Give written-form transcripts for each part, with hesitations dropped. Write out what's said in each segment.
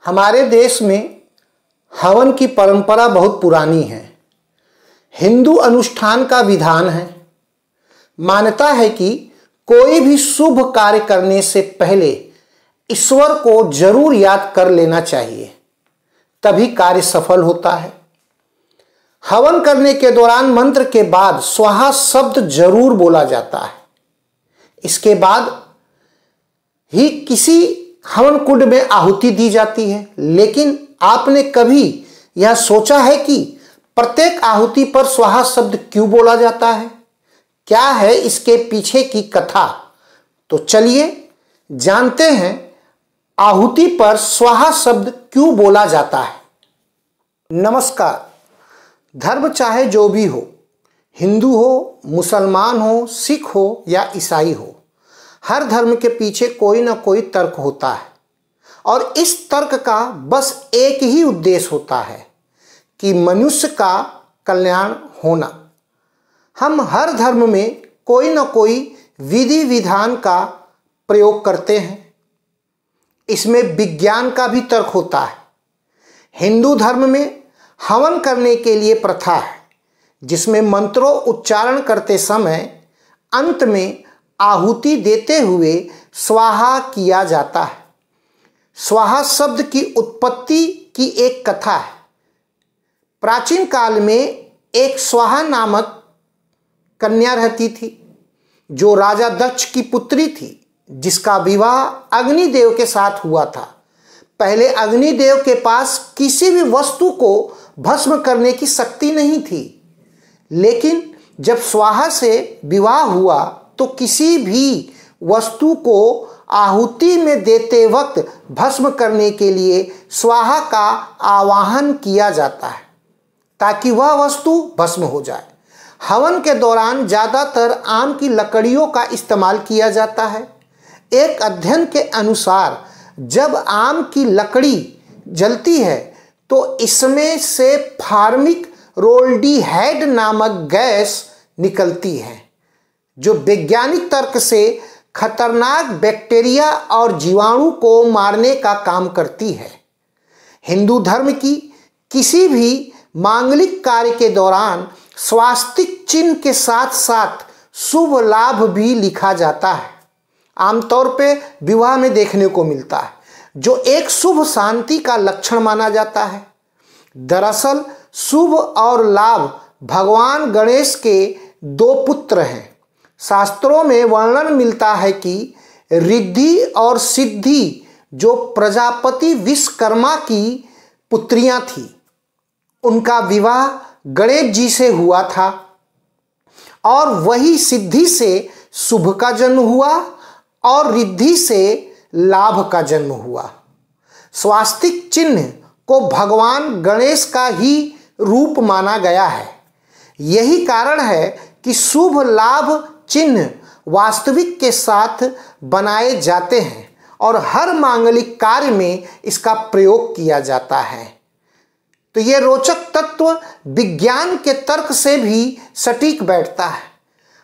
हमारे देश में हवन की परंपरा बहुत पुरानी है। हिंदू अनुष्ठान का विधान है। मान्यता है कि कोई भी शुभ कार्य करने से पहले ईश्वर को जरूर याद कर लेना चाहिए, तभी कार्य सफल होता है। हवन करने के दौरान मंत्र के बाद स्वाहा शब्द जरूर बोला जाता है। इसके बाद ही किसी हवन कुंड में आहुति दी जाती है। लेकिन आपने कभी यह सोचा है कि प्रत्येक आहुति पर स्वाहा शब्द क्यों बोला जाता है? क्या है इसके पीछे की कथा? तो चलिए जानते हैं आहुति पर स्वाहा शब्द क्यों बोला जाता है। नमस्कार। धर्म चाहे जो भी हो, हिंदू हो, मुसलमान हो, सिख हो या ईसाई हो, हर धर्म के पीछे कोई ना कोई तर्क होता है और इस तर्क का बस एक ही उद्देश्य होता है कि मनुष्य का कल्याण होना। हम हर धर्म में कोई ना कोई विधि विधान का प्रयोग करते हैं। इसमें विज्ञान का भी तर्क होता है। हिंदू धर्म में हवन करने के लिए प्रथा है, जिसमें मंत्रों उच्चारण करते समय अंत में आहुति देते हुए स्वाहा किया जाता है। स्वाहा शब्द की उत्पत्ति की एक कथा है। प्राचीन काल में एक स्वाहा नामक कन्या रहती थी, जो राजा दक्ष की पुत्री थी, जिसका विवाह अग्निदेव के साथ हुआ था। पहले अग्निदेव के पास किसी भी वस्तु को भस्म करने की शक्ति नहीं थी, लेकिन जब स्वाहा से विवाह हुआ तो किसी भी वस्तु को आहुति में देते वक्त भस्म करने के लिए स्वाहा का आवाहन किया जाता है, ताकि वह वस्तु भस्म हो जाए। हवन के दौरान ज़्यादातर आम की लकड़ियों का इस्तेमाल किया जाता है। एक अध्ययन के अनुसार जब आम की लकड़ी जलती है तो इसमें से फार्मिक रोल्डीहाइड नामक गैस निकलती है, जो वैज्ञानिक तर्क से खतरनाक बैक्टीरिया और जीवाणु को मारने का काम करती है। हिंदू धर्म की किसी भी मांगलिक कार्य के दौरान स्वास्तिक चिन्ह के साथ साथ शुभ लाभ भी लिखा जाता है। आमतौर पे विवाह में देखने को मिलता है, जो एक शुभ शांति का लक्षण माना जाता है। दरअसल शुभ और लाभ भगवान गणेश के दो पुत्र हैं। शास्त्रों में वर्णन मिलता है कि रिद्धि और सिद्धि, जो प्रजापति विश्वकर्मा की पुत्रियां थीं, उनका विवाह गणेश जी से हुआ था और वही सिद्धि से शुभ का जन्म हुआ और रिद्धि से लाभ का जन्म हुआ। स्वास्तिक चिन्ह को भगवान गणेश का ही रूप माना गया है। यही कारण है कि शुभ लाभ चिन्ह वास्तविक के साथ बनाए जाते हैं और हर मांगलिक कार्य में इसका प्रयोग किया जाता है। तो ये रोचक तत्व विज्ञान के तर्क से भी सटीक बैठता है।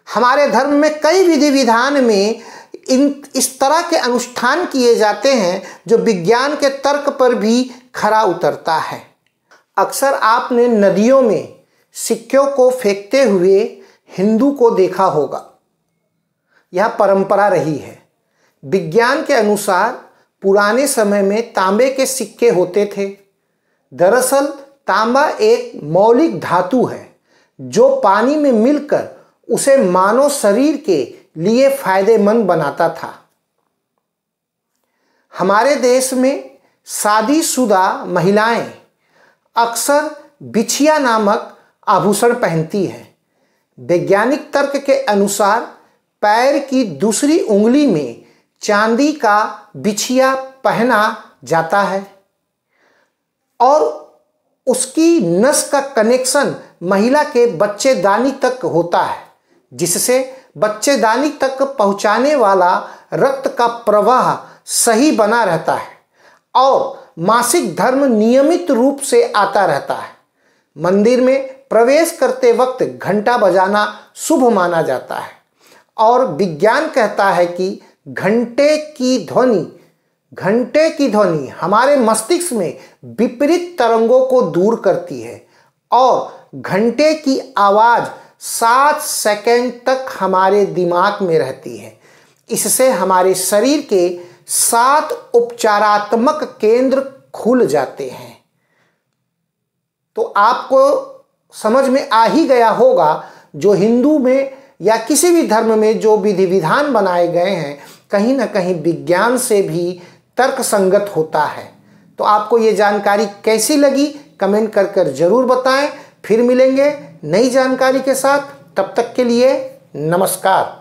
हमारे धर्म में कई विधि विधान में इस तरह के अनुष्ठान किए जाते हैं जो विज्ञान के तर्क पर भी खरा उतरता है। अक्सर आपने नदियों में सिक्कों को फेंकते हुए हिंदू को देखा होगा। यह परंपरा रही है। विज्ञान के अनुसार पुराने समय में तांबे के सिक्के होते थे। दरअसल तांबा एक मौलिक धातु है, जो पानी में मिलकर उसे मानव शरीर के लिए फायदेमंद बनाता था। हमारे देश में शादीशुदा महिलाएं अक्सर बिछिया नामक आभूषण पहनती हैं। वैज्ञानिक तर्क के अनुसार पैर की दूसरी उंगली में चांदी का बिछिया पहना जाता है और उसकी नस का कनेक्शन महिला के बच्चेदानी तक होता है, जिससे बच्चेदानी तक पहुंचाने वाला रक्त का प्रवाह सही बना रहता है और मासिक धर्म नियमित रूप से आता रहता है। मंदिर में प्रवेश करते वक्त घंटा बजाना शुभ माना जाता है और विज्ञान कहता है कि घंटे की ध्वनि घंटे की ध्वनि हमारे मस्तिष्क में विपरीत तरंगों को दूर करती है और घंटे की आवाज 7 सेकंड तक हमारे दिमाग में रहती है। इससे हमारे शरीर के 7 उपचारात्मक केंद्र खुल जाते हैं। तो आपको समझ में आ ही गया होगा, जो हिंदू में या किसी भी धर्म में जो विधि विधान बनाए गए हैं कहीं ना कहीं विज्ञान से भी तर्क संगत होता है। तो आपको ये जानकारी कैसी लगी कमेंट कर जरूर बताएं। फिर मिलेंगे नई जानकारी के साथ, तब तक के लिए नमस्कार।